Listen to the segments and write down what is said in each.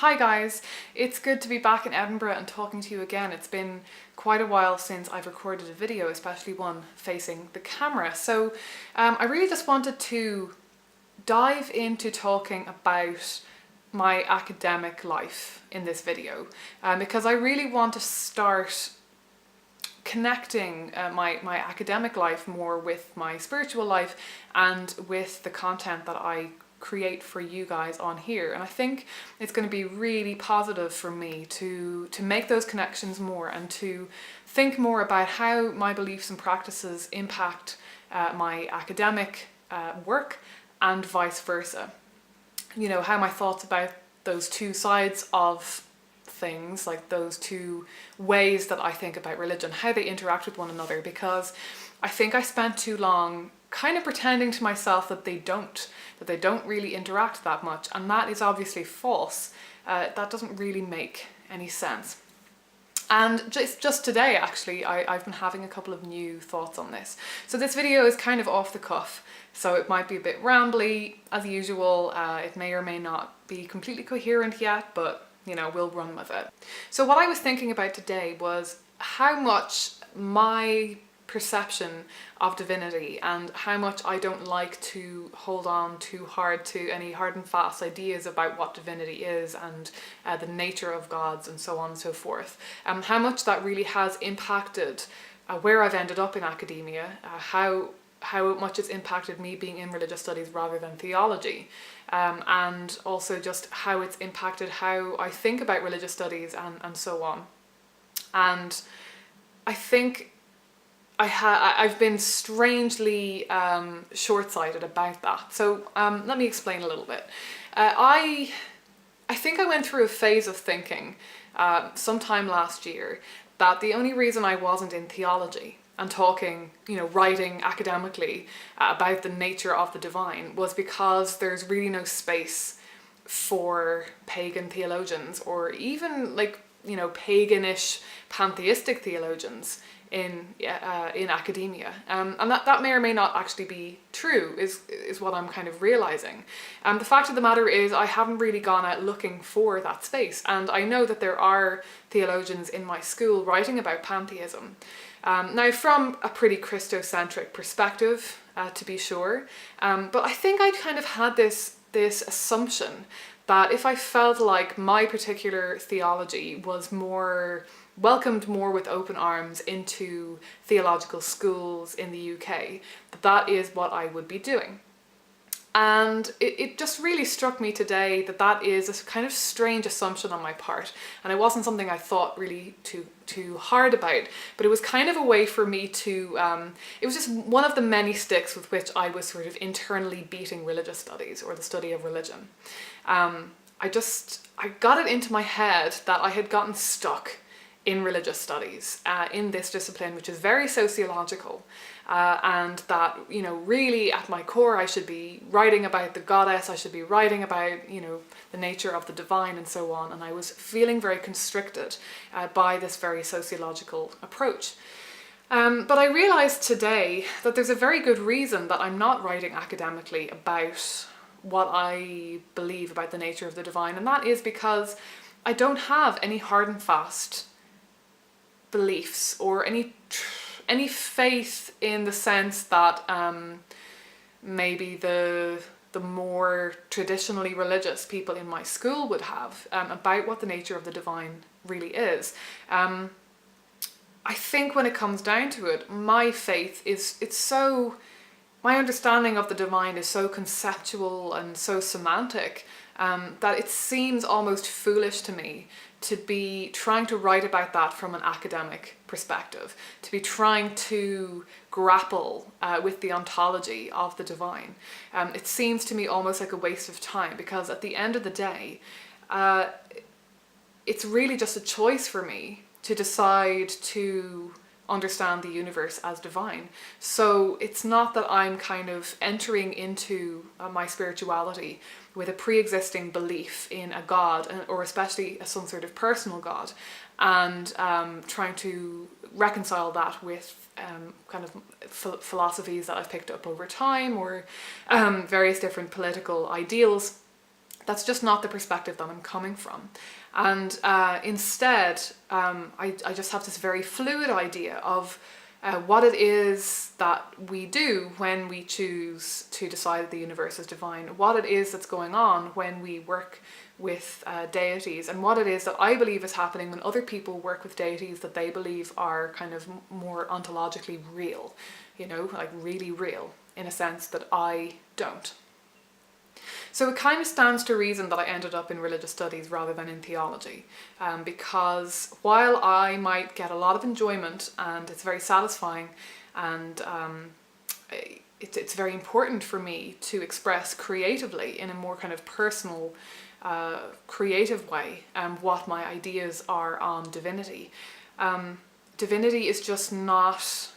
Hi guys, it's good to be back in Edinburgh and talking to you again. It's been quite a while since I've recorded a video, especially one facing the camera. So I really just wanted to dive into talking about my academic life in this video because I really want to start connecting my academic life more with my spiritual life and with the content that I create for you guys on here. And I think it's going to be really positive for me to make those connections more and to think more about how my beliefs and practices impact my academic work and vice versa. You know, how my thoughts about those two sides of things, like those two ways that I think about religion, how they interact with one another, because I think I spent too long kind of pretending to myself that they don't really interact that much, and that is obviously false. That doesn't really make any sense. And just today, actually, I've been having a couple of new thoughts on this. So this video is kind of off the cuff, so it might be a bit rambly as usual. It may or may not be completely coherent yet, but you know, we'll run with it. So what I was thinking about today was how much my perception of divinity and how much I don't like to hold on too hard to any hard and fast ideas about what divinity is and the nature of gods and so on and so forth. How much that really has impacted where I've ended up in academia, how much it's impacted me being in religious studies rather than theology, and also just how it's impacted how I think about religious studies and so on. And I think I've been strangely short-sighted about that. So let me explain a little bit. I think I went through a phase of thinking sometime last year that the only reason I wasn't in theology and talking, you know, writing academically about the nature of the divine was because there's really no space for pagan theologians or even, like, you know, paganish pantheistic theologians in academia, and that may or may not actually be true is what I'm kind of realizing. The fact of the matter is I haven't really gone out looking for that space, and I know that there are theologians in my school writing about pantheism. Now, from a pretty Christocentric perspective, to be sure, but I think I kind of had this assumption that if I felt like my particular theology was welcomed more with open arms into theological schools in the UK, that is what I would be doing. And it just really struck me today that is a kind of strange assumption on my part, and it wasn't something I thought really too hard about, but it was kind of a way for me to, it was just one of the many sticks with which I was sort of internally beating religious studies or the study of religion. I got it into my head that I had gotten stuck in religious studies, in this discipline, which is very sociological, and that, you know, really at my core I should be writing about the goddess, I should be writing about, you know, the nature of the divine and so on, and I was feeling very constricted by this very sociological approach. But I realised today that there's a very good reason that I'm not writing academically about what I believe about the nature of the divine, and that is because I don't have any hard and fast beliefs or any faith in the sense that maybe the more traditionally religious people in my school would have about what the nature of the divine really is. I think when it comes down to it, my faith my understanding of the divine is so conceptual and so semantic that it seems almost foolish to me to be trying to write about that from an academic perspective, to be trying to grapple with the ontology of the divine. It seems to me almost like a waste of time, because at the end of the day, it's really just a choice for me to decide to understand the universe as divine. So it's not that I'm kind of entering into my spirituality with a pre-existing belief in a god, or especially some sort of personal god, and trying to reconcile that with kind of philosophies that I've picked up over time, or various different political ideals That's just not the perspective that I'm coming from. And instead, I just have this very fluid idea of what it is that we do when we choose to decide that the universe is divine, what it is that's going on when we work with deities, and what it is that I believe is happening when other people work with deities that they believe are kind of more ontologically real, you know, like really real, in a sense that I don't. So it kind of stands to reason that I ended up in religious studies rather than in theology, because while I might get a lot of enjoyment and it's very satisfying, and it's very important for me to express creatively in a more kind of personal, creative way what my ideas are on divinity. Divinity is just not,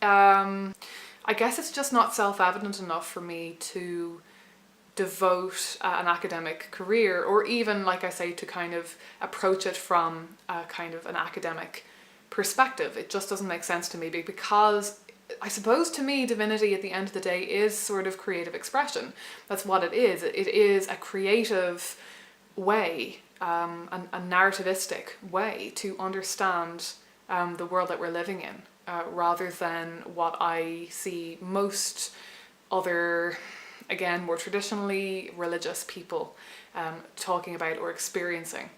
I guess it's just not self-evident enough for me to devote an academic career, or even, like I say, to kind of approach it from a kind of an academic perspective. It just doesn't make sense to me, because I suppose to me divinity at the end of the day is sort of creative expression. That's what it is. It is a creative way, a narrativistic way to understand the world that we're living in, rather than what I see most other, again, more traditionally religious people talking about or experiencing.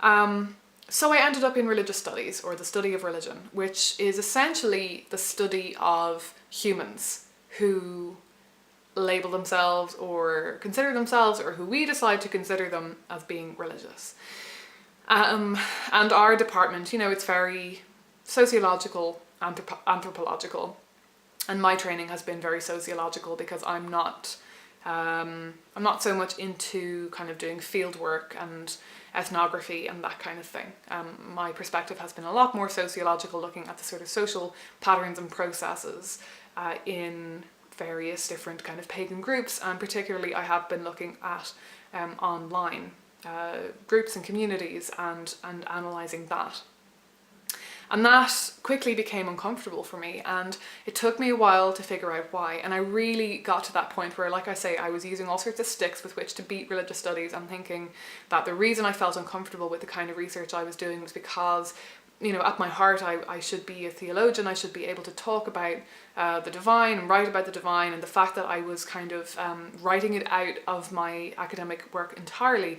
So I ended up in religious studies, or the study of religion, which is essentially the study of humans who label themselves or consider themselves, or who we decide to consider them as being religious. And our department, you know, it's very sociological, anthropological. And my training has been very sociological, because I'm not so much into kind of doing field work and ethnography and that kind of thing. My perspective has been a lot more sociological, looking at the sort of social patterns and processes in various different kind of pagan groups, and particularly I have been looking at online groups and communities and analysing that. And that quickly became uncomfortable for me, and it took me a while to figure out why. And I really got to that point where, like I say, I was using all sorts of sticks with which to beat religious studies, and thinking that the reason I felt uncomfortable with the kind of research I was doing was because, you know, at my heart I should be a theologian. I should be able to talk about the divine and write about the divine, and the fact that I was kind of writing it out of my academic work entirely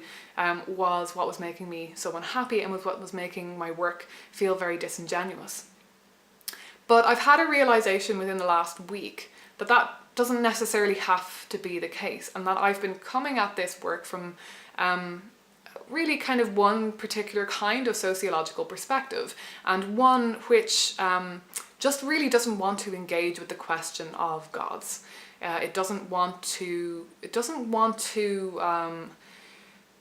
was what was making me so unhappy, and was what was making my work feel very disingenuous. But I've had a realization within the last week that that doesn't necessarily have to be the case, and that I've been coming at this work from really kind of one particular kind of sociological perspective, and one which just really doesn't want to engage with the question of gods. It doesn't want to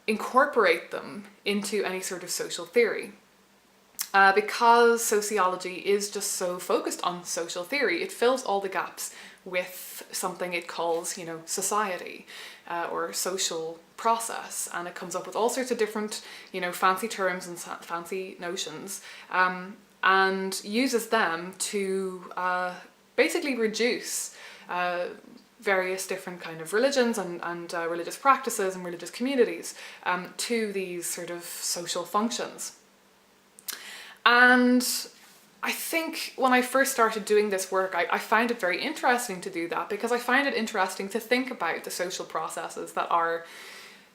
incorporate them into any sort of social theory. Because sociology is just so focused on social theory, it fills all the gaps with something it calls, you know, society or social process, and it comes up with all sorts of different, you know, fancy terms and fancy notions, and uses them to basically reduce various different kind of religions and religious practices and religious communities to these sort of social functions. And I think when I first started doing this work, I found it very interesting to do that, because I find it interesting to think about the social processes that are,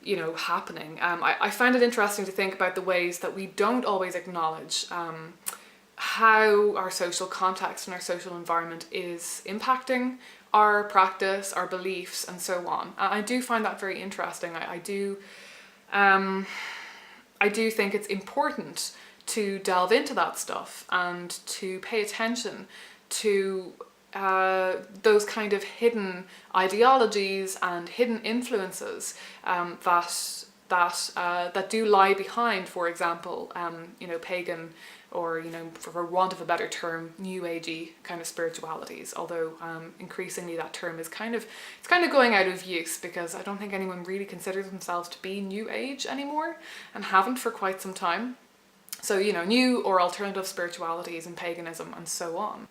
you know, happening. I find it interesting to think about the ways that we don't always acknowledge how our social context and our social environment is impacting our practice, our beliefs, and so on. I do find that very interesting. I do think it's important to delve into that stuff and to pay attention to those kind of hidden ideologies and hidden influences that do lie behind, for example, you know, pagan, or, you know, for want of a better term, new agey kind of spiritualities. Although increasingly that term is kind of going out of use, because I don't think anyone really considers themselves to be new age anymore, and haven't for quite some time. So, you know, new or alternative spiritualities and paganism and so on.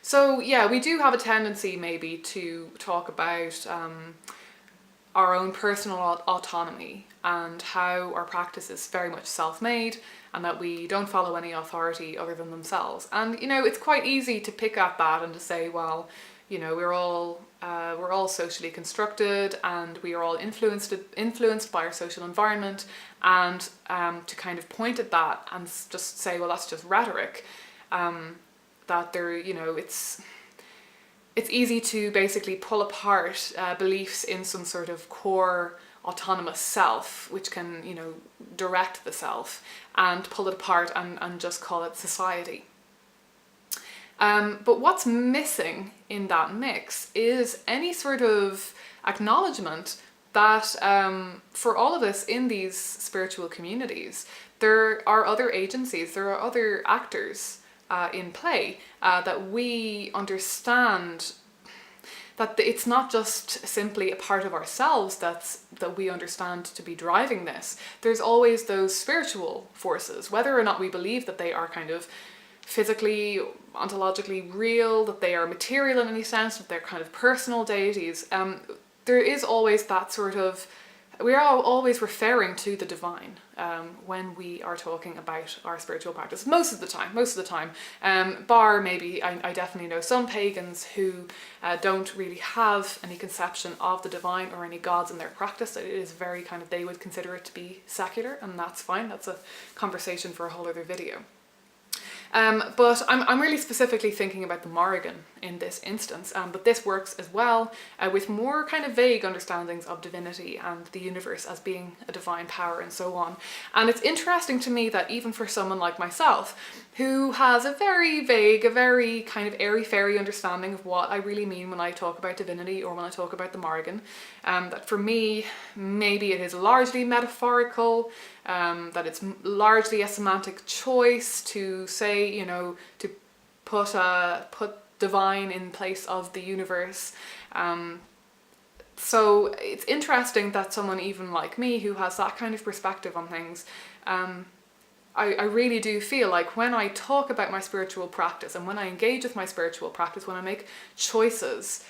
So yeah, we do have a tendency maybe to talk about our own personal autonomy and how our practice is very much self-made and that we don't follow any authority other than themselves. And it's quite easy to pick at that and to say, well, we're all socially constructed and we are all influenced by our social environment, and to kind of point at that and just say, well, that's just rhetoric. That it's easy to basically pull apart beliefs in some sort of core autonomous self, which can, direct the self, and pull it apart and just call it society. But what's missing in that mix is any sort of acknowledgement that for all of us in these spiritual communities, there are other agencies, there are other actors in play, that we understand that it's not just simply a part of ourselves that we understand to be driving this. There's always those spiritual forces, whether or not we believe that they are kind of physically, ontologically real, that they are material in any sense, that they're kind of personal deities. There is always that sort of, we are always referring to the divine when we are talking about our spiritual practice, most of the time. Bar maybe, I definitely know some pagans who don't really have any conception of the divine or any gods in their practice. It is very kind of, they would consider it to be secular, and that's fine. That's a conversation for a whole other video. But I'm really specifically thinking about the Morrigan in this instance, but this works as well with more kind of vague understandings of divinity and the universe as being a divine power and so on. And it's interesting to me that even for someone like myself, who has a very vague, a very kind of airy-fairy understanding of what I really mean when I talk about divinity or when I talk about the Morrigan, that for me, maybe it is largely metaphorical, that it's largely a semantic choice to say, to put divine in place of the universe. So it's interesting that someone even like me who has that kind of perspective on things, I really do feel like when I talk about my spiritual practice and when I engage with my spiritual practice, when I make choices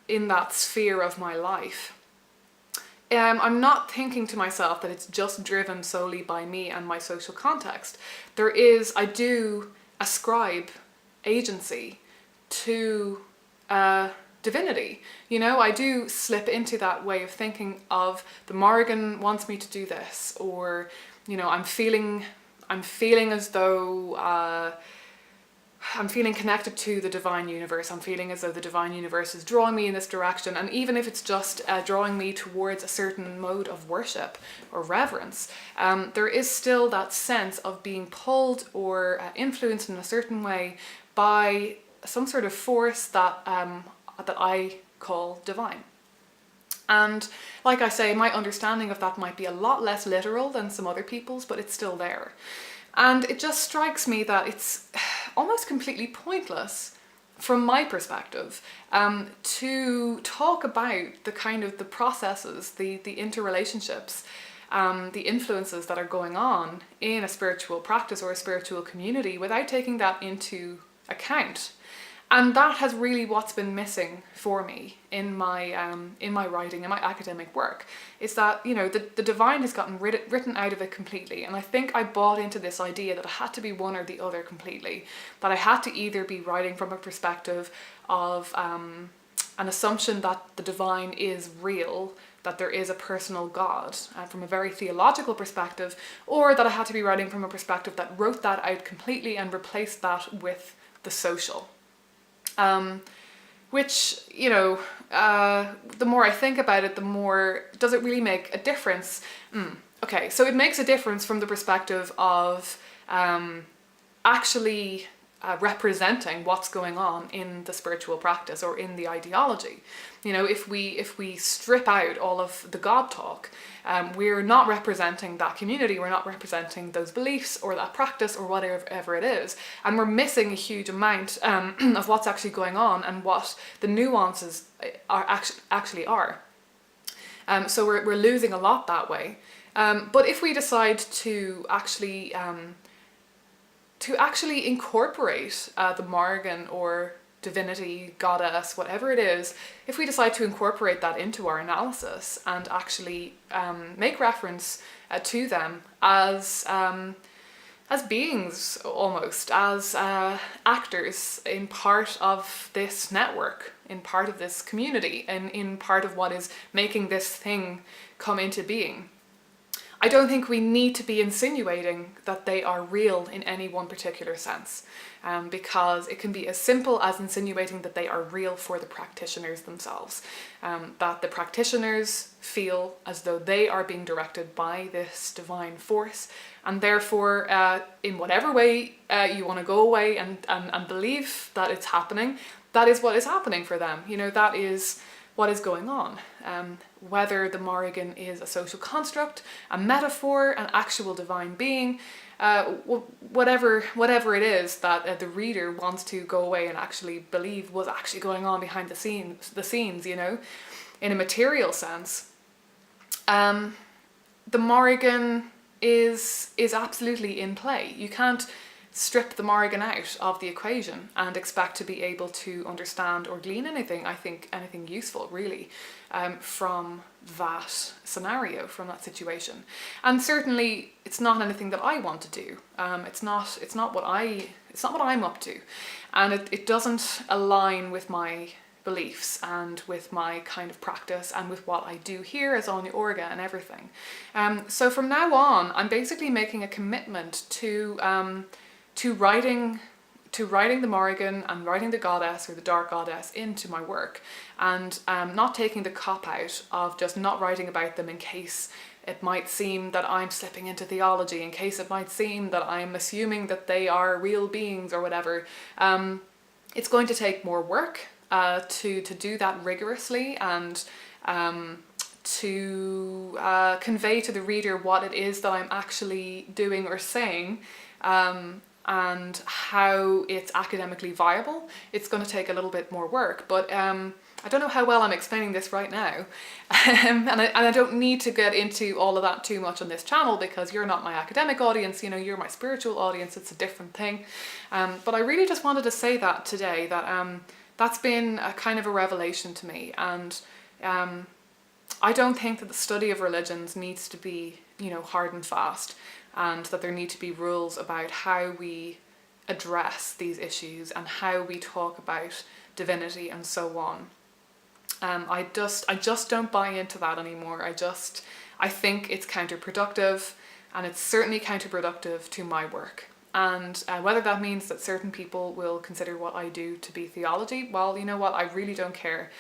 in that sphere of my life, I'm not thinking to myself that it's just driven solely by me and my social context. I do ascribe agency to divinity. I do slip into that way of thinking of the Morrigan wants me to do this, or I'm feeling as though I'm feeling connected to the divine universe. I'm feeling as though the divine universe is drawing me in this direction. And even if it's just drawing me towards a certain mode of worship or reverence, there is still that sense of being pulled or influenced in a certain way by some sort of force that I call divine. And like I say, my understanding of that might be a lot less literal than some other people's, but it's still there. And it just strikes me that it's almost completely pointless, from my perspective, to talk about the processes, the interrelationships, the influences that are going on in a spiritual practice or a spiritual community without taking that into account. And that has really what's been missing for me in my writing, in my academic work, is that, the divine has gotten written out of it completely. And I think I bought into this idea that it had to be one or the other completely, that I had to either be writing from a perspective of an assumption that the divine is real, that there is a personal God from a very theological perspective, or that I had to be writing from a perspective that wrote that out completely and replaced that with the social. Which, the more I think about it, the more, does it really make a difference? Okay, so it makes a difference from the perspective of actually representing what's going on in the spiritual practice or in the ideology. If we strip out all of the God talk, we're not representing that community, we're not representing those beliefs or that practice or whatever it is, and we're missing a huge amount of what's actually going on and what the nuances actually are. So we're losing a lot that way. But if we decide to actually incorporate the Morrigan or divinity, goddess, whatever it is, if we decide to incorporate that into our analysis and actually make reference to them as beings, almost, as actors in part of this network, in part of this community, and in part of what is making this thing come into being. I don't think we need to be insinuating that they are real in any one particular sense, because it can be as simple as insinuating that they are real for the practitioners themselves, that the practitioners feel as though they are being directed by this divine force, and therefore in whatever way you want to go away and believe that it's happening, that is what is happening for them. You know, that is what is going on. Whether the Morrigan is a social construct, a metaphor, an actual divine being, whatever it is that the reader wants to go away and actually believe was actually going on behind the scenes, you know, in a material sense. The Morrigan is absolutely in play. You can't strip the Morrigan out of the equation and expect to be able to understand or glean anything useful, really, from that scenario, from that situation. And certainly it's not anything that I want to do. It's not what I'm up to, and it doesn't align with my beliefs and with my kind of practice and with what I do here as Anya Orga and everything. So from now on, I'm basically making a commitment to writing the Morrigan and writing the goddess or the dark goddess into my work, and not taking the cop out of just not writing about them in case it might seem that I'm slipping into theology, in case it might seem that I'm assuming that they are real beings or whatever. It's going to take more work to do that rigorously and to convey to the reader what it is that I'm actually doing or saying, and how it's academically viable. It's going to take a little bit more work, but I don't know how well I'm explaining this right now, and I don't need to get into all of that too much on this channel because you're not my academic audience, you know, you're my spiritual audience. It's a different thing, but I really just wanted to say that today, that that's been a kind of a revelation to me, and I don't think that the study of religions needs to be, you know, hard and fast, and that there need to be rules about how we address these issues and how we talk about divinity and so on. I just don't buy into that anymore. I think it's counterproductive, and it's certainly counterproductive to my work. And whether that means that certain people will consider what I do to be theology, well, you know what, I really don't care.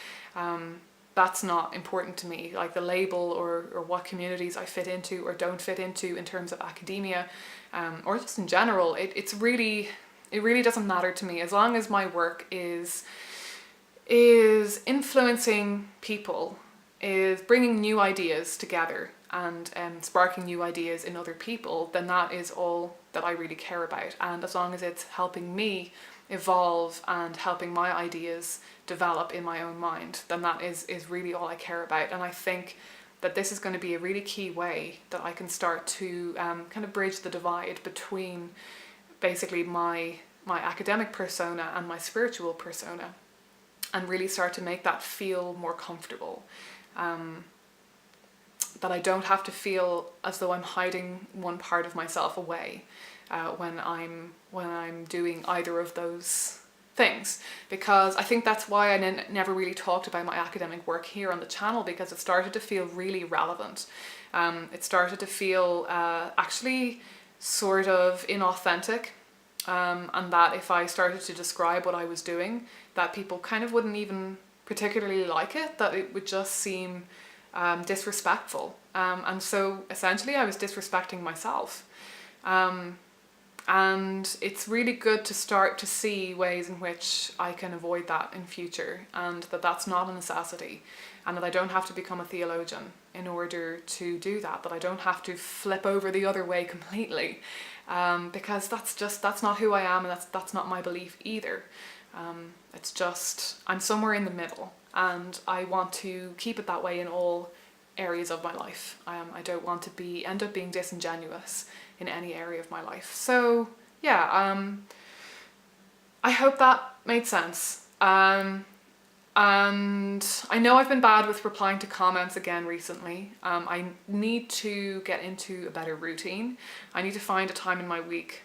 That's not important to me, like the label or what communities I fit into or don't fit into in terms of academia, or just in general. It really doesn't matter to me, as long as my work is influencing people, is bringing new ideas together and sparking new ideas in other people, then that is all that I really care about. And as long as it's helping me evolve and helping my ideas develop in my own mind, then that is really all I care about. And I think that this is going to be a really key way that I can start to kind of bridge the divide between basically my academic persona and my spiritual persona, and really start to make that feel more comfortable. That I don't have to feel as though I'm hiding one part of myself away when I'm doing either of those things, because I think that's why I never really talked about my academic work here on the channel, because it started to feel really relevant. It started to feel actually sort of inauthentic, and that if I started to describe what I was doing, that people kind of wouldn't even particularly like it, that it would just seem disrespectful. And so essentially I was disrespecting myself. And it's really good to start to see ways in which I can avoid that in future, and that that's not a necessity, and that I don't have to become a theologian in order to do that, that I don't have to flip over the other way completely, because that's not who I am, and that's not my belief either. It's just, I'm somewhere in the middle, and I want to keep it that way in all areas of my life. I don't want to end up being disingenuous in any area of my life. So yeah, I hope that made sense. And I know I've been bad with replying to comments again recently. I need to get into a better routine. I need to find a time in my week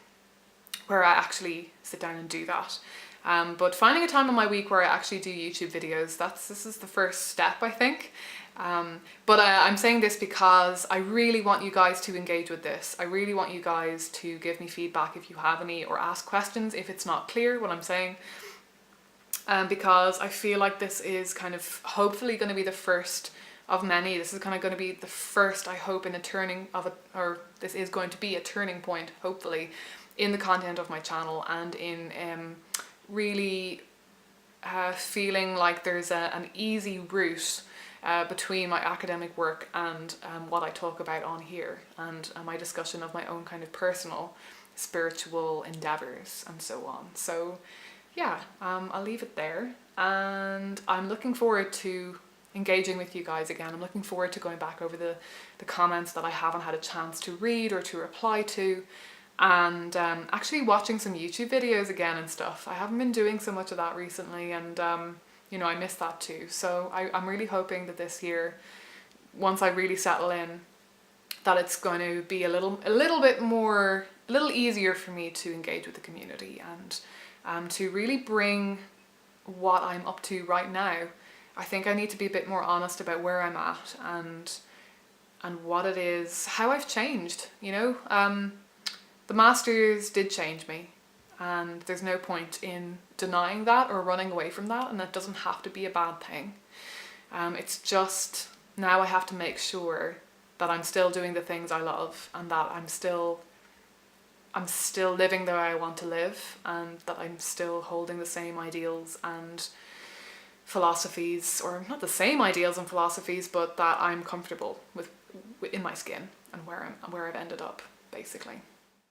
where I actually sit down and do that. But finding a time in my week where I actually do YouTube videos, this is the first step, I think. But I'm saying this because I really want you guys to engage with this. I really want you guys to give me feedback if you have any, or ask questions if it's not clear what I'm saying. Because I feel like this is kind of hopefully going to be the first of many. This is kind of going to be the first, I hope, in a turning of or this is going to be a turning point, hopefully, in the content of my channel, and in really feeling like there's an easy route between my academic work and what I talk about on here, and my discussion of my own kind of personal spiritual endeavors and so on. So yeah, I'll leave it there, and I'm looking forward to engaging with you guys again. I'm looking forward to going back over the comments that I haven't had a chance to read or to reply to, and actually watching some YouTube videos again and stuff. I haven't been doing so much of that recently, and you know, I miss that too. So I'm really hoping that this year, once I really settle in, that it's going to be a little easier for me to engage with the community, and to really bring what I'm up to right now. I think I need to be a bit more honest about where I'm at, and what it is, how I've changed, you know. The masters did change me, and there's no point in denying that or running away from that, and that doesn't have to be a bad thing. It's just now I have to make sure that I'm still doing the things I love, and that I'm still living the way I want to live, and that I'm still holding the same ideals and philosophies, or not the same ideals and philosophies, but that I'm comfortable with in my skin and where I've ended up, basically.